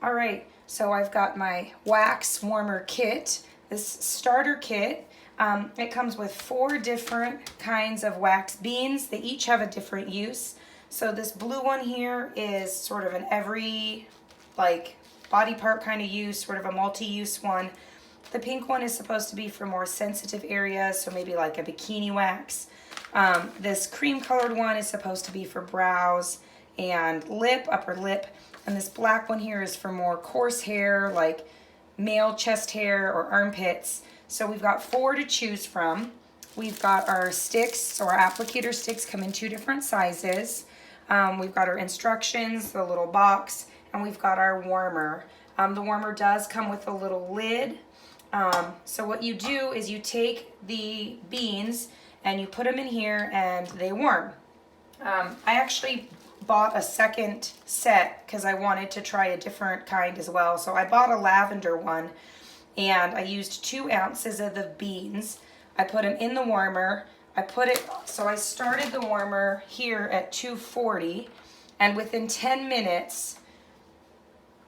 All right, so I've got my wax warmer kit, this starter kit. It comes with 4 different kinds of wax beans. They each have a different use. So this blue one here is sort of an every like body part kind of use, sort of a multi-use one. The pink one is supposed to be for more sensitive areas, so maybe like a bikini wax. This cream colored one is supposed to be for brows and lip, upper lip. And this black one here is for more coarse hair, like male chest hair or armpits. So we've got 4 to choose from. We've got our sticks, so our applicator sticks come in 2 different sizes. We've got our instructions, the little box, and we've got our warmer. The warmer does come with a little lid. So what you do is you take the beans and you put them in here and they warm. I actually bought a second set because I wanted to try a different kind as well. So I bought a lavender one and I used 2 ounces of the beans. I put them in the warmer. So I started the warmer here at 240, and within 10 minutes,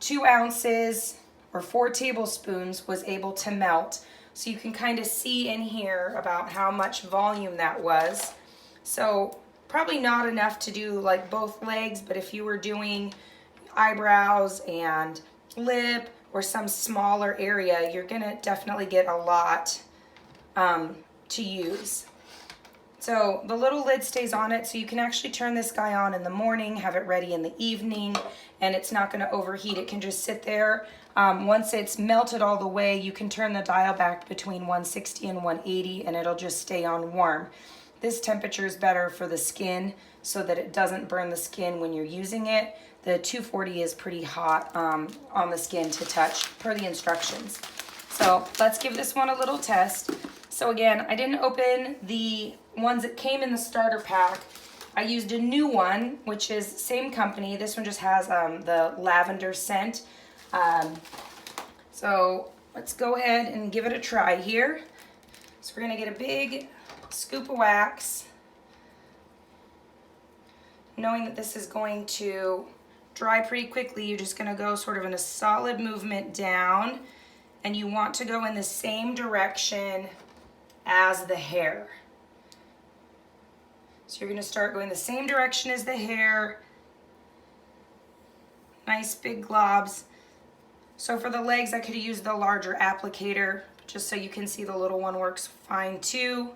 2 ounces or 4 tablespoons was able to melt. So you can kind of see in here about how much volume that was. So probably not enough to do like both legs, but if you were doing eyebrows and lip or some smaller area, you're gonna definitely get a lot to use. So the little lid stays on it, so you can actually turn this guy on in the morning, have it ready in the evening, and it's not gonna overheat. It can just sit there. Once it's melted all the way, you can turn the dial back between 160 and 180 and it'll just stay on warm. This temperature is better for the skin so that it doesn't burn the skin when you're using it. The 240 is pretty hot on the skin to touch per the instructions. So let's give this one a little test. So again, I didn't open the ones that came in the starter pack. I used a new one, which is same company. This one just has the lavender scent. So let's go ahead and give it a try here. So we're gonna get a big scoop of wax, knowing that this is going to dry pretty quickly. You're just gonna go sort of in a solid movement down, and you want to go in the same direction as the hair. So you're gonna start going the same direction as the hair. Nice big globs. So for the legs, I could use the larger applicator, just so you can see the little one works fine too.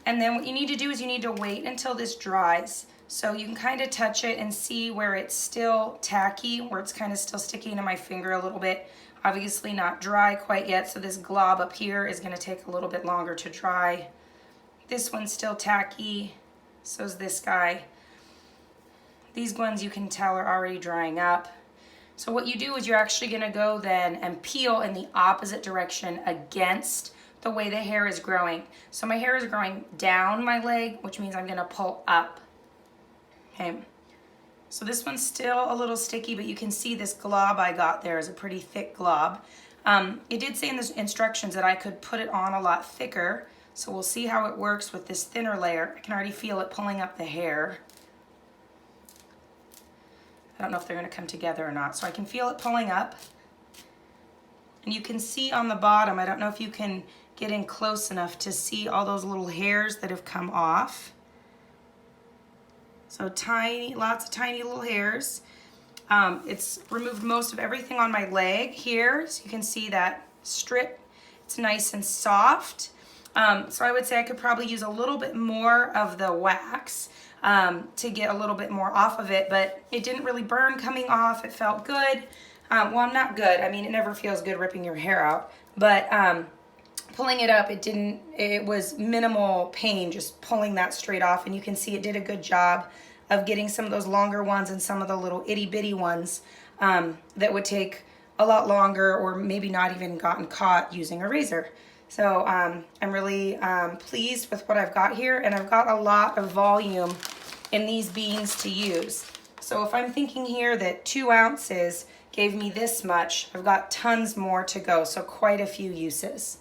And then what you need to do is you need to wait until this dries. So you can kind of touch it and see where it's still tacky, where it's kind of still sticking to my finger a little bit. Obviously not dry quite yet, so this glob up here is gonna take a little bit longer to dry. This one's still tacky, so is this guy. These ones you can tell are already drying up. So what you do is you're actually gonna go then and peel in the opposite direction against the way the hair is growing. So my hair is growing down my leg, which means I'm gonna pull up. Okay. So this one's still a little sticky, but you can see this glob I got there is a pretty thick glob. It did say in the instructions that I could put it on a lot thicker. So we'll see how it works with this thinner layer. I can already feel it pulling up the hair. I don't know if they're gonna come together or not. So I can feel it pulling up. And you can see on the bottom, I don't know if you can get in close enough to see all those little hairs that have come off. So tiny, lots of tiny little hairs. It's removed most of everything on my leg here. So you can see that strip, it's nice and soft. So I would say I could probably use a little bit more of the wax to get a little bit more off of it, but it didn't really burn coming off. It felt good. Well, not good. I mean, it never feels good ripping your hair out, but pulling it up, it was minimal pain just pulling that straight off, and you can see it did a good job of getting some of those longer ones and some of the little itty bitty ones that would take a lot longer or maybe not even gotten caught using a razor. So I'm really pleased with what I've got here, and I've got a lot of volume in these beans to use. So if I'm thinking here that 2 ounces gave me this much, I've got tons more to go, so quite a few uses.